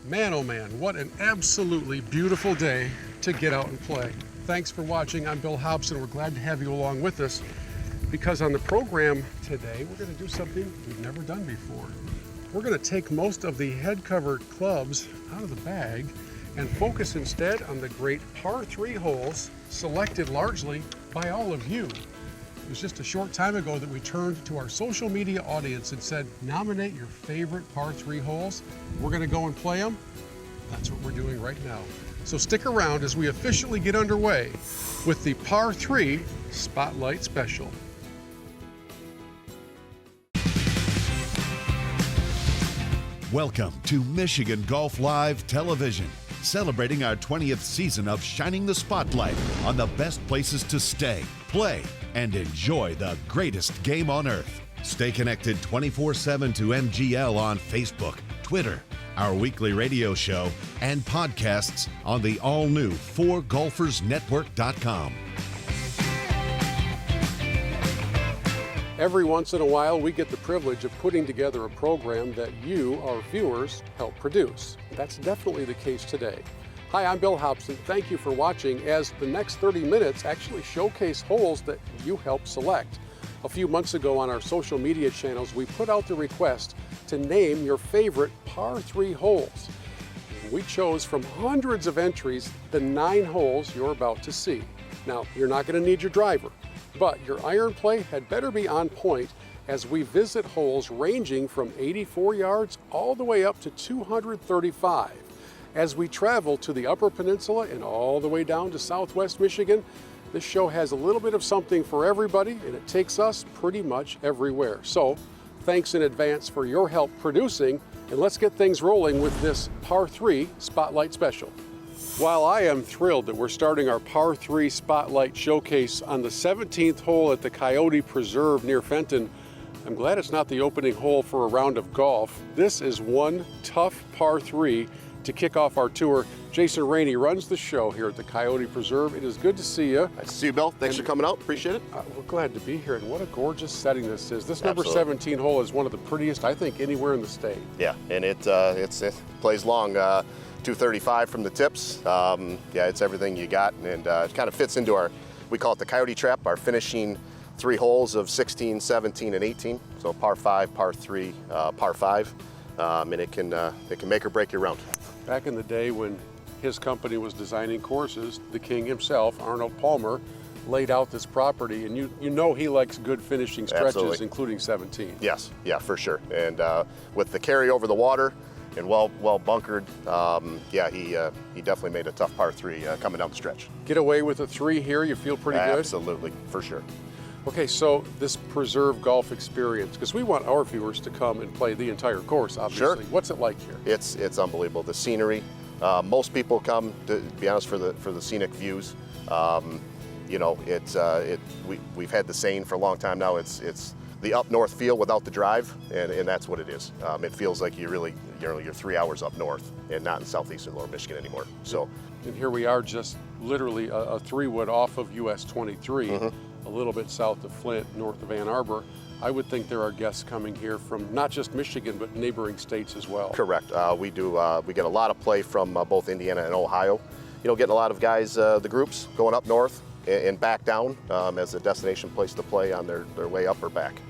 Man, oh man, what an absolutely beautiful day to get out and play. Thanks for watching. I'm Bill Hobson. We're glad to have you along with us because on the program today, we're going to do something we've never done before. We're going to take most of the head cover clubs out of the bag and focus instead on the great par 3 holes selected largely by all of you. It was just a short time ago that we turned to our social media audience and said, nominate your favorite par 3 holes. We're going to go and play them. That's what we're doing right now. So stick around as we officially get underway with the par 3 Spotlight Special. Welcome to Michigan Golf Live Television, celebrating our 20th season of shining the spotlight on the best places to stay, play, and enjoy the greatest game on earth. Stay connected 24/7 to MGL on Facebook, Twitter, our weekly radio show, and podcasts on the all-new 4golfersnetwork.com. Every once in a while, we get the privilege of putting together a program that you, our viewers, help produce. That's definitely the case today. Hi, I'm Bill Hobson. Thank you for watching as the next 30 minutes actually showcase holes that you help select. A few months ago on our social media channels, we put out the request to name your favorite par 3 holes. We chose from hundreds of entries the 9 holes you're about to see. Now, you're not going to need your driver, but your iron play had better be on point as we visit holes ranging from 84 yards all the way up to 235. As we travel to the Upper Peninsula and all the way down to Southwest Michigan, this show has a little bit of something for everybody, and it takes us pretty much everywhere. So, thanks in advance for your help producing, and let's get things rolling with this par 3 Spotlight Special. While I am thrilled that we're starting our par 3 Spotlight Showcase on the 17th hole at the Coyote Preserve near Fenton, I'm glad it's not the opening hole for a round of golf. This is one tough par 3 to kick off our tour. Jason Rainey runs the show here at the Coyote Preserve. It is good to see you. Nice to see you, Bill. Thanks for coming out. Appreciate it. We're glad to be here, and what a gorgeous setting this is. This number Absolutely. 17 hole is one of the prettiest, I think, anywhere in the state. Yeah, and it plays long. 235 from the tips. Yeah, it's everything you got, and it kind of fits into our, we call it the Coyote Trap, our finishing 3 holes of 16, 17, and 18. So par 5, par 3, par 5, and it can make or break your round. Back in the day when his company was designing courses, the king himself, Arnold Palmer, laid out this property, and you know he likes good finishing stretches, Absolutely. Including 17. Yes, yeah, for sure. And with the carry over the water and well bunkered, yeah, he definitely made a tough par 3 coming down the stretch. Get away with a 3 here, you feel pretty good? Absolutely, for sure. Okay, so this preserve golf experience, because we want our viewers to come and play the entire course, obviously. Sure. What's it like here? It's unbelievable. The scenery. Most people come, to be honest, for the scenic views. You know, we've had the saying for a long time now. It's the up north feel without the drive, and that's what it is. It feels like you're 3 hours up north and not in southeastern Lower Michigan anymore. So, and here we are, just literally a 3-wood off of US 23. Mm-hmm. A little bit south of Flint, north of Ann Arbor. I would think there are guests coming here from not just Michigan, but neighboring states as well. Correct. We do. We get a lot of play from both Indiana and Ohio. You know, getting a lot of guys, the groups going up north and back down as a destination place to play on their way up or back.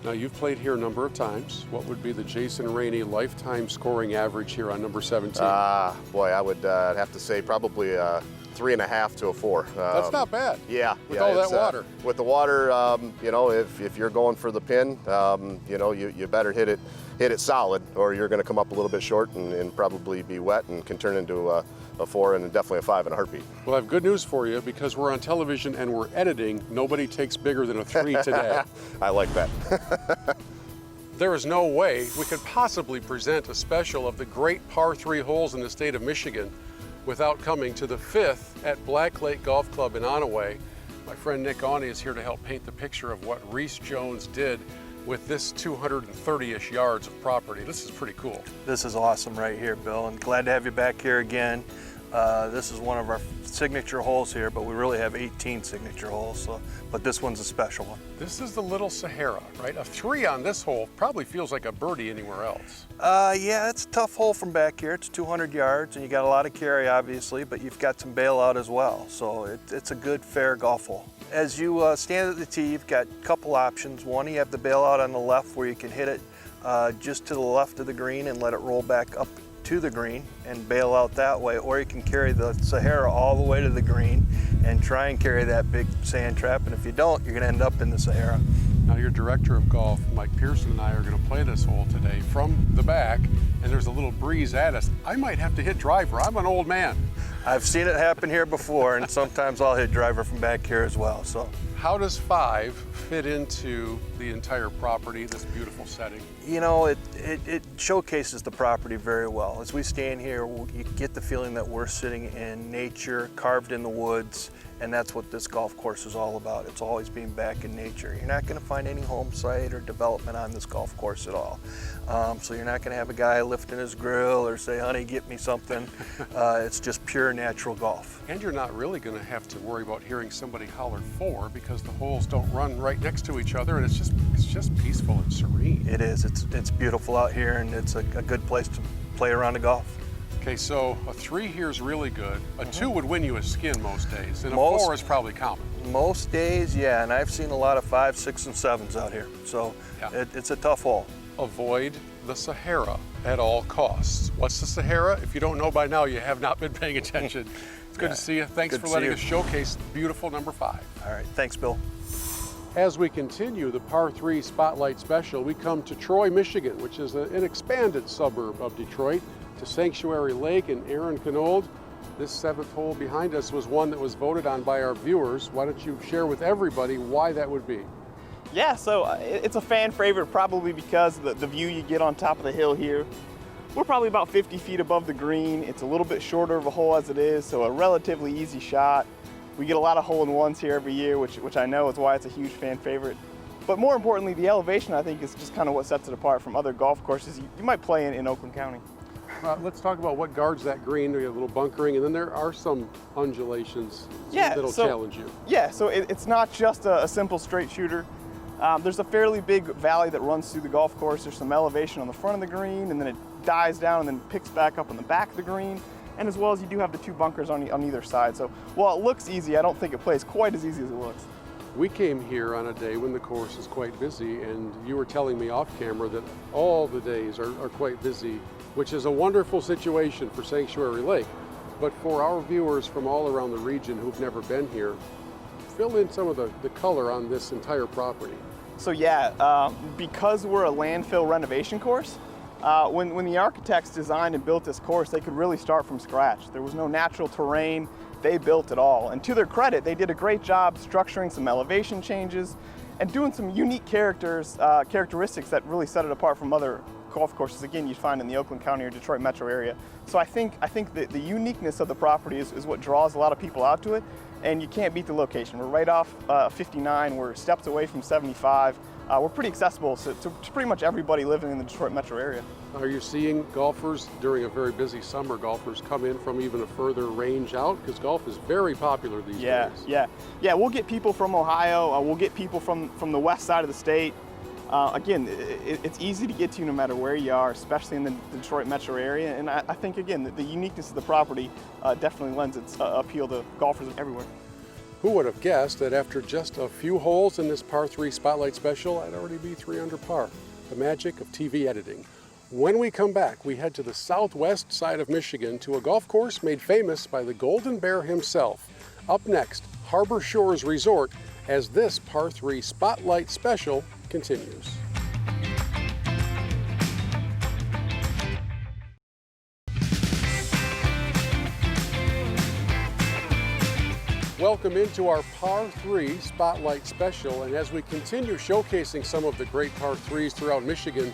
Now, you've played here a number of times. What would be the Jason Rainey lifetime scoring average here on number 17? Boy, I would have to say probably 3.5 to a 4. That's not bad. Yeah. With all that water. With the water, you know, if you're going for the pin, you know, you better hit it solid, or you're going to come up a little bit short and probably be wet and can turn into a 4 and definitely a 5 in a heartbeat. Well, I have good news for you because we're on television and we're editing. Nobody takes bigger than a 3 today. I like that. There is no way we could possibly present a special of the great par 3 holes in the state of Michigan without coming to the 5th at Black Lake Golf Club in ONAWAY. My friend Nick Awney is here to help paint the picture of what Reese Jones did with this 230-ish yards of property. This is pretty cool. This is awesome right here, Bill, and glad to have you back here again. This is one of our signature holes here, but we really have 18 signature holes, but this one's a special one. This is the Little Sahara, right? A 3 on this hole probably feels like a birdie anywhere else. Yeah, it's a tough hole from back here. It's 200 yards, and you got a lot of carry, obviously, but you've got some bailout as well, so it's a good, fair golf hole. As you stand at the tee, you've got a couple options. One, you have the bailout on the left where you can hit it just to the left of the green and let it roll back up to the green and bail out that way, or you can carry the Sahara all the way to the green and try and carry that big sand trap, and if you don't, you're going to end up in the Sahara. Now your director of golf, Mike Pearson, and I are going to play this hole today from the back, and there's a little breeze at us. I might have to hit driver. I'm an old man. I've seen it happen here before, and sometimes I'll hit driver from back here as well. So, how does 5 fit into the entire property, this beautiful setting? You know, it showcases the property very well. As we stand here, you get the feeling that we're sitting in nature, carved in the woods, and that's what this golf course is all about. It's always being back in nature. You're not going to find any home site or development on this golf course at all. So you're not going to have a guy lifting his grill or say, honey, get me something. It's just pure natural golf. And you're not really going to have to worry about hearing somebody holler 4 because the holes don't run right next to each other, and it's just peaceful and serene. It is. It's beautiful out here, and it's a good place to play around the golf. Okay, so a 3 here is really good. A 2 would win you a skin most days, and a 4 is probably common. Most days, yeah, and I've seen a lot of 5, 6, and 7s out here, so yeah. It's a tough hole. Avoid the Sahara at all costs. What's the Sahara? If you don't know by now, you have not been paying attention. It's good to see you. Thanks for letting us showcase beautiful number 5. All right, thanks, Bill. As we continue the par 3 Spotlight Special, we come to Troy, Michigan, which is an expanded suburb of Detroit, to Sanctuary Lake and Aaron Canold. This 7th hole behind us was one that was voted on by our viewers. Why don't you share with everybody why that would be? Yeah, so it's a fan favorite probably because of the view you get on top of the hill here. We're probably about 50 feet above the green. It's a little bit shorter of a hole as it is, so a relatively easy shot. We get a lot of hole-in-ones here every year, which I know is why it's a huge fan favorite. But more importantly, the elevation, I think, is just kind of what sets it apart from other golf courses you might play in Oakland County. Let's talk about what guards that green. We have a little bunkering, and then there are some undulations that'll challenge you. Yeah, so it's not just a simple straight shooter. There's a fairly big valley that runs through the golf course. There's some elevation on the front of the green, and then it dies down and then picks back up on the back of the green. And as well as you do have the 2 bunkers on either side. So while it looks easy, I don't think it plays quite as easy as it looks. We came here on a day when the course is quite busy, and you were telling me off camera that all the days are quite busy, which is a wonderful situation for Sanctuary Lake. But for our viewers from all around the region who've never been here, fill in some of the color on this entire property. So yeah, because we're a landfill renovation course, when the architects designed and built this course, they could really start from scratch. There was no natural terrain. They built it all. And to their credit, they did a great job structuring some elevation changes and doing some unique characteristics that really set it apart from other golf courses, again, you'd find in the Oakland County or Detroit metro area. So I think the uniqueness of the property is what draws a lot of people out to it, and you can't beat the location. We're right off 59, we're steps away from 75. We're pretty accessible to pretty much everybody living in the Detroit metro area. Are you seeing golfers during a very busy summer, golfers come in from even a further range out? Because golf is very popular these days. Yeah, we'll get people from Ohio, we'll get people from the west side of the state. Again, it's easy to get to no matter where you are, especially in the Detroit metro area. And I think, again, the uniqueness of the property definitely lends its appeal to golfers everywhere. Who would have guessed that after just a few holes in this par 3 Spotlight Special, I'd already be 3 under par. The magic of TV editing. When we come back, we head to the southwest side of Michigan to a golf course made famous by the Golden Bear himself. Up next, Harbor Shores Resort, as this par 3 Spotlight Special continues. Welcome into our par 3 Spotlight Special, and as we continue showcasing some of the great par 3s throughout Michigan,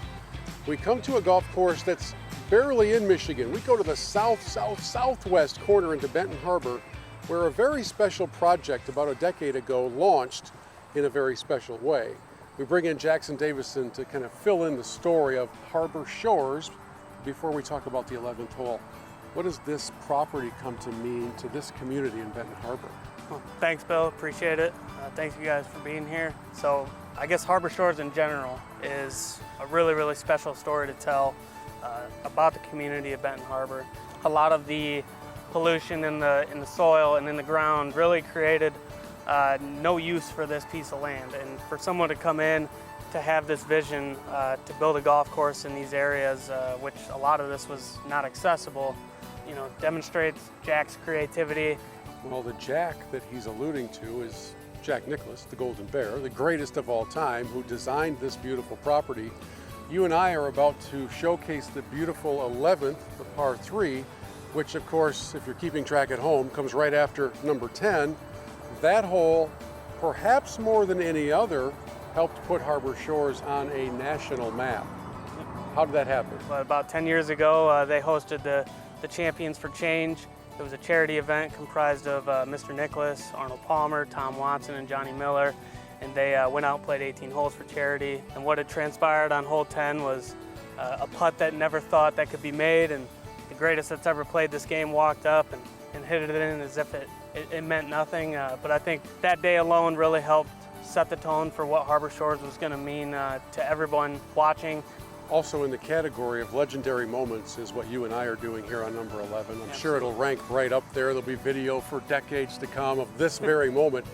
we come to a golf course that's barely in Michigan. We go to the southwest corner into Benton Harbor, where a very special project about a decade ago launched in a very special way. We bring in Jackson Davison to kind of fill in the story of Harbor Shores before we talk about the 11th hole. What does this property come to mean to this community in Benton Harbor? Well, thanks, Bill. Appreciate it. Thanks you guys for being here. So I guess Harbor Shores in general is a really, really special story to tell about the community of Benton Harbor. A lot of the pollution in the soil and in the ground really created no use for this piece of land. And for someone to come in to have this vision to build a golf course in these areas, which a lot of this was not accessible, demonstrates Jack's creativity. Well, the Jack that he's alluding to is Jack Nicklaus, the Golden Bear, the greatest of all time, who designed this beautiful property. You and I are about to showcase the beautiful 11th, the par 3, which of course, if you're keeping track at home, comes right after number 10. That hole, perhaps more than any other, helped put Harbor Shores on a national map. How did that happen? Well, about 10 years ago, they hosted the Champions for Change. It was a charity event comprised of Mr. Nicklaus, Arnold Palmer, Tom Watson, and Johnny Miller. And they went out and played 18 holes for charity. And what had transpired on hole 10 was a putt that never thought that could be made. And the greatest that's ever played this game walked up and hit it in as if it meant nothing. But I think that day alone really helped set the tone for what Harbor Shores was going to mean to everyone watching. Also in the category of legendary moments is what you and I are doing here on number 11. I'm sure it'll rank right up there. There'll be video for decades to come of this very moment.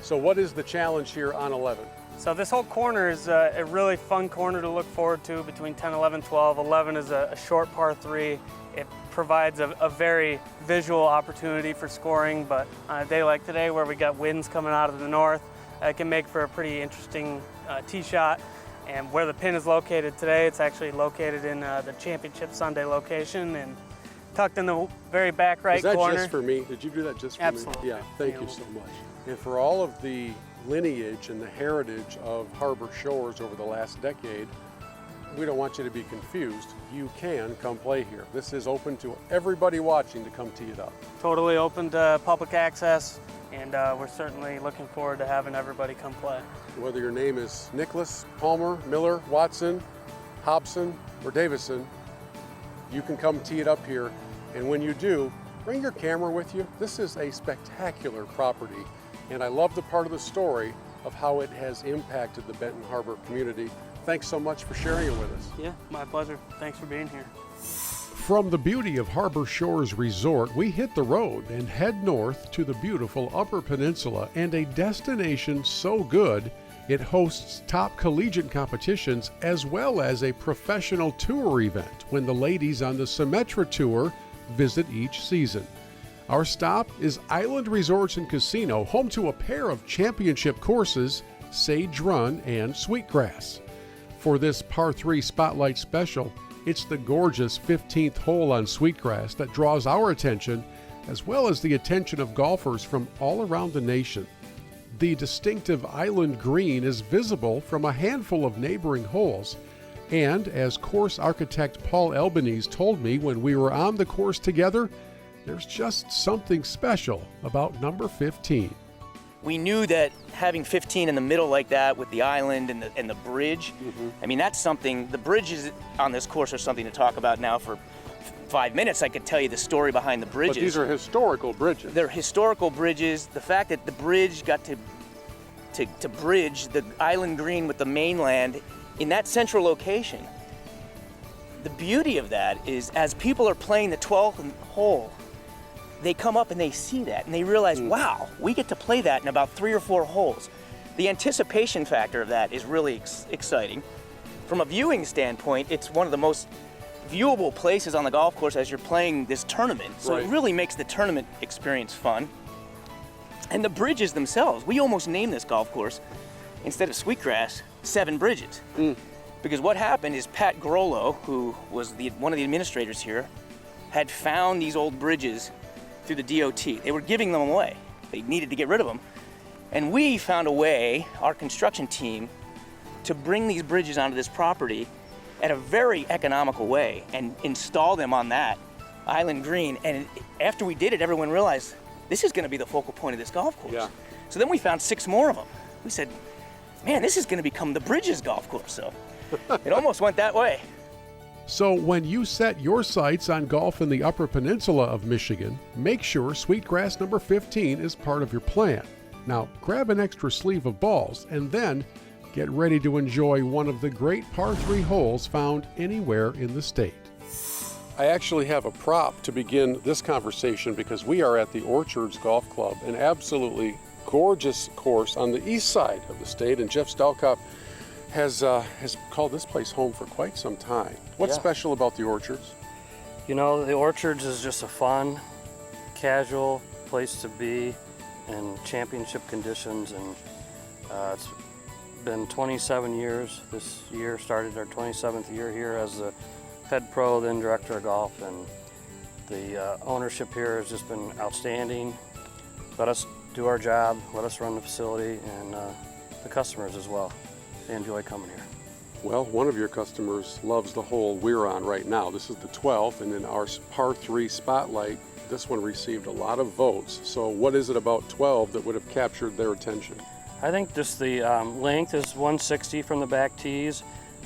So what is the challenge here on 11? So this whole corner is a really fun corner to look forward to between 10, 11, 12. 11 is a short par 3. It provides a very visual opportunity for scoring, but on a day like today where we got winds coming out of the north, it can make for a pretty interesting tee shot. And where the pin is located today, it's actually located in the Championship Sunday location and tucked in the very back right corner. Is that just for me? Did you do that just for me? Absolutely. Yeah, thank you so much. And for all of the lineage and the heritage of Harbor Shores over the last decade, we don't want you to be confused. You can come play here. This is open to everybody watching to come tee it up. Totally open to public access, and we're certainly looking forward to having everybody come play. Whether your name is Nicklaus, Palmer, Miller, Watson, Hobson, or Davison, you can come tee it up here. And when you do, bring your camera with you. This is a spectacular property, and I love the part of the story of how it has impacted the Benton Harbor community. Thanks so much for sharing it with us. Yeah, my pleasure. Thanks for being here. From the beauty of Harbor Shores Resort, we hit the road and head north to the beautiful Upper Peninsula, and a destination so good it hosts top collegiate competitions as well as a professional tour event when the ladies on the Symetra Tour visit each season. Our stop is Island Resorts and Casino, home to a pair of championship courses, Sage Run and Sweetgrass. For this par 3 spotlight special, it's the gorgeous 15th hole on Sweetgrass that draws our attention, as well as the attention of golfers from all around the nation. The distinctive island green is visible from a handful of neighboring holes, and as course architect Paul Albanese told me when we were on the course together, there's just something special about number 15. We knew that having 15 in the middle like that with the island and the bridge, I mean, that's something. The bridges on this course are something to talk about now for 5 minutes. I could tell you the story behind the bridges. But these are historical bridges. They're historical bridges. The fact that the bridge got to bridge the island green with the mainland in that central location. The beauty of that is as people are playing the 12th hole, they come up and they see that and they realize, wow, we get to play that in about 3 or 4 holes. The anticipation factor of that is really exciting. From a viewing standpoint, it's one of the most viewable places on the golf course as you're playing this tournament. So It really makes the tournament experience fun. And the bridges themselves, we almost named this golf course, instead of Sweetgrass, 7 Bridges. Because what happened is Pat Grollo, who was one of the administrators here, had found these old bridges through the DOT. They were giving them away. They needed to get rid of them. And we found a way, our construction team, to bring these bridges onto this property at a very economical way and install them on that island green. And after we did it, everyone realized this is going to be the focal point of this golf course. Yeah. So then we found 6 more of them. We said, man, this is going to become the Bridges golf course. So it almost went that way. So when you set your sights on golf in the Upper Peninsula of Michigan, make sure Sweetgrass number 15 is part of your plan. Now grab an extra sleeve of balls and then get ready to enjoy one of the great par 3 holes found anywhere in the state. I actually have a prop to begin this conversation because we are at the Orchards Golf Club, an absolutely gorgeous course on the east side of the state, and Jeff Stalkop has called this place home for quite some time. What's special about the Orchards? You know, the Orchards is just a fun, casual place to be in championship conditions, and it's been 27 years. This year started our 27th year here as the head pro, then director of golf, and the ownership here has just been outstanding. Let us do our job, let us run the facility, and the customers as well. They enjoy coming here. Well, one of your customers loves the hole we're on right now. This is the 12th, and in our par 3 spotlight, this one received a lot of votes. So what is it about 12 that would have captured their attention? I think just the length is 160 from the back tees.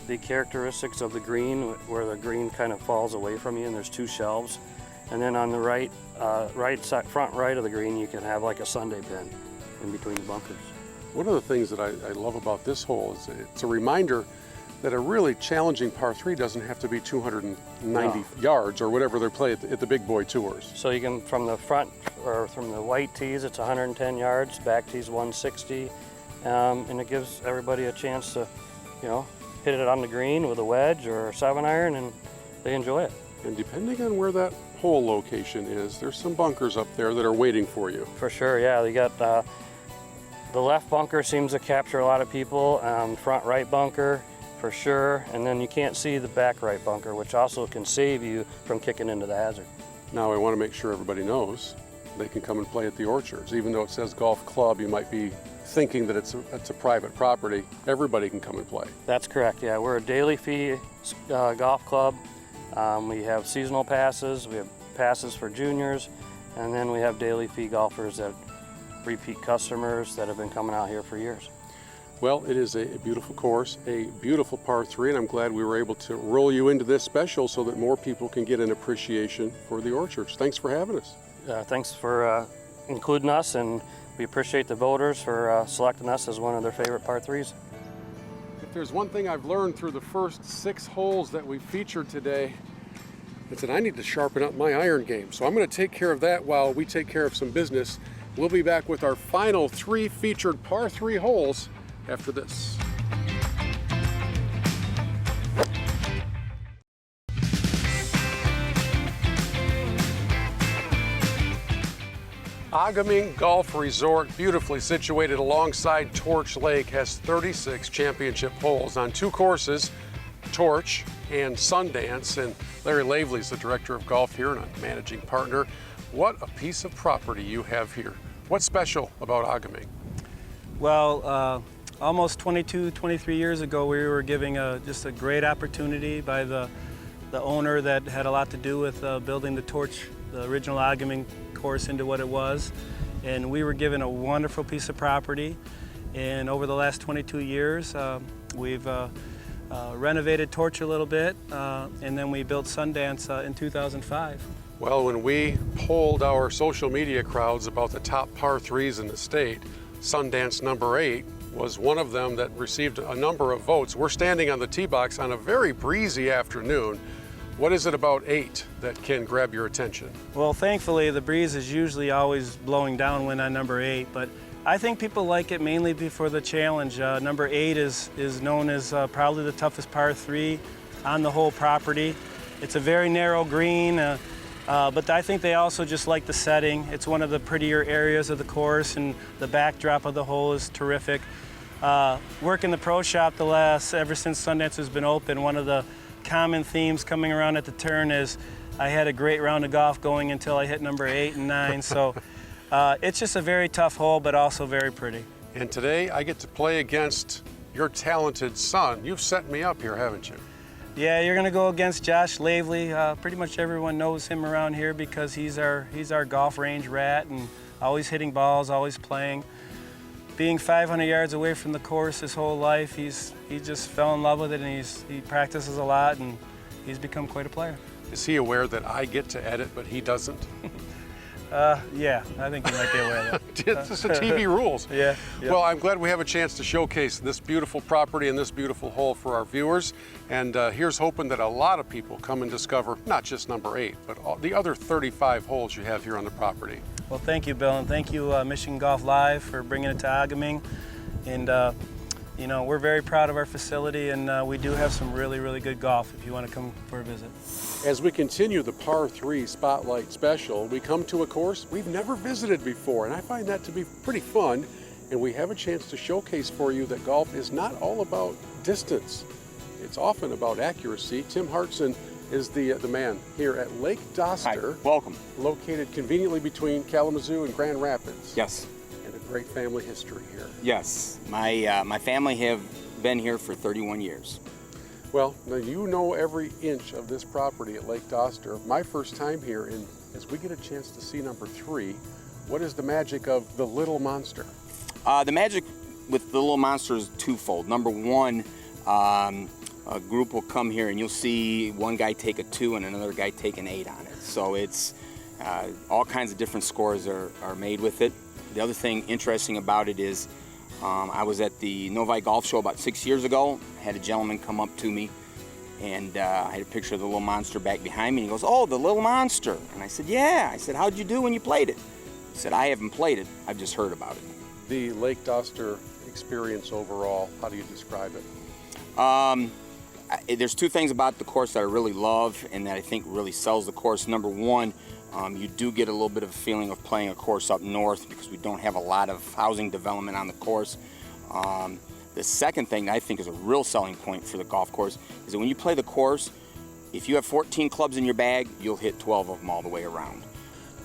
The characteristics of the green, where the green kind of falls away from you, and there's 2 shelves. And then on the front right of the green, you can have like a Sunday pin in between the bunkers. One of the things that I love about this hole is it's a reminder that a really challenging par 3 doesn't have to be 290 yards or whatever they play at the big boy tours. So you can, from the front, or from the white tees, it's 110 yards, back tees 160, and it gives everybody a chance to, you know, hit it on the green with a wedge or a 7-iron, and they enjoy it. And depending on where that hole location is, there's some bunkers up there that are waiting for you. For sure, yeah. You got the left bunker seems to capture a lot of people, front right bunker for sure, and then you can't see the back right bunker, which also can save you from kicking into the hazard. Now I want to make sure everybody knows they can come and play at the Orchards. Even though it says golf club, you might be thinking that it's a private property. Everybody can come and play. That's correct, yeah. We're a daily fee golf club. We have seasonal passes, we have passes for juniors, and then we have daily fee golfers that repeat customers that have been coming out here for years. Well, it is a beautiful course, a beautiful par 3, and I'm glad we were able to roll you into this special so that more people can get an appreciation for the Orchards. Thanks for having us. Thanks for including us, and we appreciate the voters for selecting us as one of their favorite par 3s. If there's one thing I've learned through the first 6 holes that we featured today, it's that I need to sharpen up my iron game. So I'm going to take care of that while we take care of some business. We'll be back with our final 3 featured par 3 holes after this. Agaming Golf Resort, beautifully situated alongside Torch Lake, has 36 championship holes on 2 courses, Torch and Sundance. And Larry Laveley's the director of golf here and a managing partner. What a piece of property you have here. What's special about Agaming? Well, almost 22, 23 years ago, we were giving just a great opportunity by the owner that had a lot to do with building the Torch, the original Agaming course, into what it was. And we were given a wonderful piece of property. And over the last 22 years, we've renovated Torch a little bit, and then we built Sundance in 2005. Well, when we polled our social media crowds about the top par 3s in the state, Sundance number 8 was one of them that received a number of votes. We're standing on the tee box on a very breezy afternoon. What is it about 8 that can grab your attention? Well, thankfully, the breeze is usually always blowing downwind on number 8, but I think people like it mainly for the challenge. Number 8 is known as probably the toughest par 3 on the whole property. It's a very narrow green, but I think they also just like the setting. It's one of the prettier areas of the course, and the backdrop of the hole is terrific. Working the pro shop ever since Sundance has been open, one of the common themes coming around at the turn is I had a great round of golf going until I hit number 8 and 9. So it's just a very tough hole, but also very pretty. And today I get to play against your talented son. You've set me up here, haven't you? Yeah, you're gonna go against Josh Laveley. Pretty much everyone knows him around here because he's our golf range rat and always hitting balls, always playing. Being 500 yards away from the course his whole life, he just fell in love with it, and he practices a lot, and he's become quite a player. Is he aware that I get to edit, but he doesn't? Yeah, I think he might be aware of that. It's just the TV rules. Yeah. Well, I'm glad we have a chance to showcase this beautiful property and this beautiful hole for our viewers. And here's hoping that a lot of people come and discover not just number 8, but all the other 35 holes you have here on the property. Well, thank you, Bill, and thank you, Michigan Golf Live, for bringing it to Agawam. And you know, we're very proud of our facility, and we do have some really, really good golf if you want to come for a visit. As we continue the Par 3 Spotlight Special, we come to a course we've never visited before, and I find that to be pretty fun. And we have a chance to showcase for you that golf is not all about distance. It's often about accuracy. Tim Hartson is the man here at Lake Doster. Hi, welcome. Located conveniently between Kalamazoo and Grand Rapids. Yes. And a great family history here. Yes, my family have been here for 31 years. Well, now you know every inch of this property at Lake Doster. My first time here, and as we get a chance to see number 3, what is the magic of the Little Monster? The magic with the Little Monster is twofold. Number one, a group will come here and you'll see one guy take a 2 and another guy take an 8 on it. So it's all kinds of different scores are made with it. The other thing interesting about it is I was at the Novi Golf Show about 6 years ago. Had a gentleman come up to me, and I had a picture of the Little Monster back behind me. And he goes, "Oh, the Little Monster." And I said, "Yeah." I said, "How'd you do when you played it?" He said, "I haven't played it. I've just heard about it." The Lake Doster experience overall, how do you describe it? There's 2 things about the course that I really love and that I think really sells the course. Number one, you do get a little bit of a feeling of playing a course up north because we don't have a lot of housing development on the course. The second thing that I think is a real selling point for the golf course is that when you play the course, if you have 14 clubs in your bag, you'll hit 12 of them all the way around.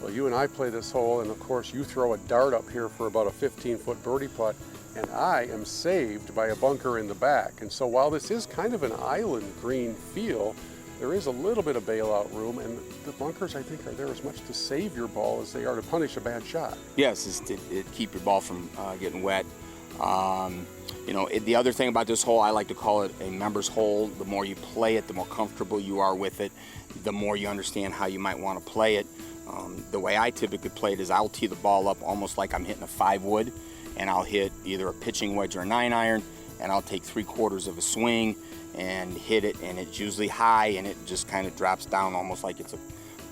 Well, you and I play this hole, and of course you throw a dart up here for about a 15-foot birdie putt, and I am saved by a bunker in the back. And so while this is kind of an island green feel, there is a little bit of bailout room, and the bunkers, I think, are there as much to save your ball as they are to punish a bad shot. Yes, it's to keep your ball from getting wet. You know, the other thing about this hole, I like to call it a member's hole. The more you play it, the more comfortable you are with it, the more you understand how you might want to play it. The way I typically play it is I'll tee the ball up almost like I'm hitting a 5-wood, and I'll hit either a pitching wedge or a 9-iron, and I'll take 3/4 of a swing and hit it, and it's usually high, and it just kind of drops down almost like it's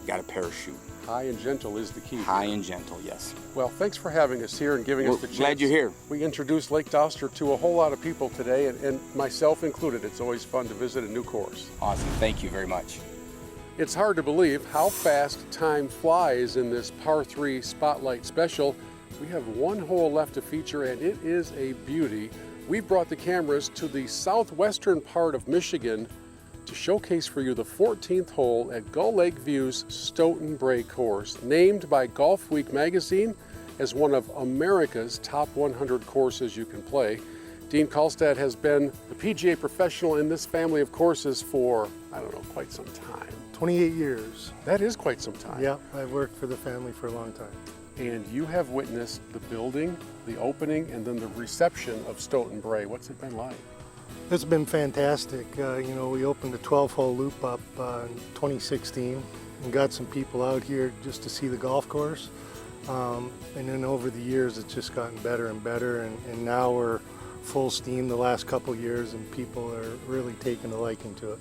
got a parachute. High and gentle is the key. High and gentle, yes. Well, thanks for having us here and giving us the chance. Glad you're here. We introduced Lake Doster to a whole lot of people today, and myself included. It's always fun to visit a new course. Awesome, thank you very much. It's hard to believe how fast time flies in this Par 3 Spotlight Special. We have one hole left to feature, and it is a beauty. We've brought the cameras to the southwestern part of Michigan to showcase for you the 14th hole at Gull Lake View's Stoughton BRAE course, named by Golf Week magazine as one of America's top 100 courses you can play. Dean Kallstad has been the PGA professional in this family of courses for, I don't know, quite some time. 28 years. That is quite some time. Yeah, I've worked for the family for a long time. And you have witnessed the building, the opening, and then the reception of Stoughton BRAE. What's it been like? It's been fantastic. You know, we opened a 12-hole loop up in 2016 and got some people out here just to see the golf course. And then over the years, it's just gotten better and better. And now we're full steam the last couple years, and people are really taking a liking to it.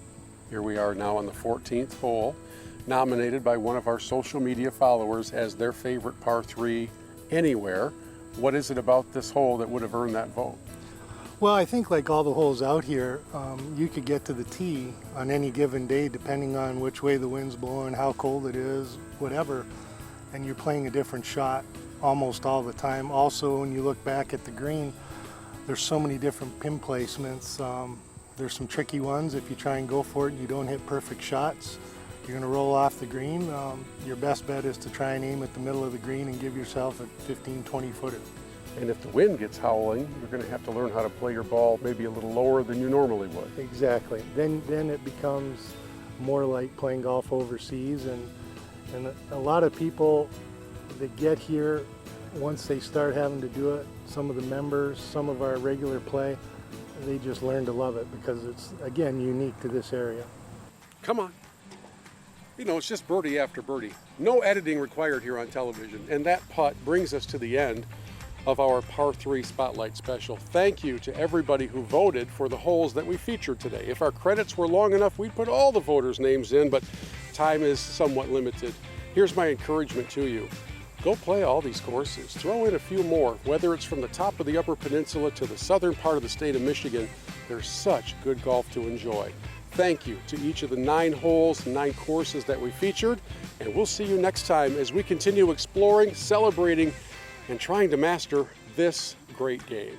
Here we are now on the 14th hole, nominated by one of our social media followers as their favorite Par 3 anywhere. What is it about this hole that would have earned that vote? Well, I think like all the holes out here, you could get to the tee on any given day depending on which way the wind's blowing, how cold it is, whatever, and you're playing a different shot almost all the time. Also, when you look back at the green, there's so many different pin placements. There's some tricky ones. If you try and go for it and you don't hit perfect shots, you're going to roll off the green. Your best bet is to try and aim at the middle of the green and give yourself a 15, 20 footer. And if the wind gets howling, you're going to have to learn how to play your ball maybe a little lower than you normally would. Exactly. Then it becomes more like playing golf overseas, and a lot of people that get here, once they start having to do it, some of the members, some of our regular play, they just learn to love it because it's, again, unique to this area. Come on. You know, it's just birdie after birdie. No editing required here on television. And that putt brings us to the end of our par 3 spotlight special. Thank you to everybody who voted for the holes that we featured today. If our credits were long enough, we'd put all the voters' names in, but time is somewhat limited. Here's my encouragement to you. Go play all these courses. Throw in a few more, whether it's from the top of the Upper Peninsula to the southern part of the state of Michigan. There's such good golf to enjoy. Thank you to each of the 9 holes, 9 courses that we featured, and we'll see you next time as we continue exploring, celebrating, and trying to master this great game.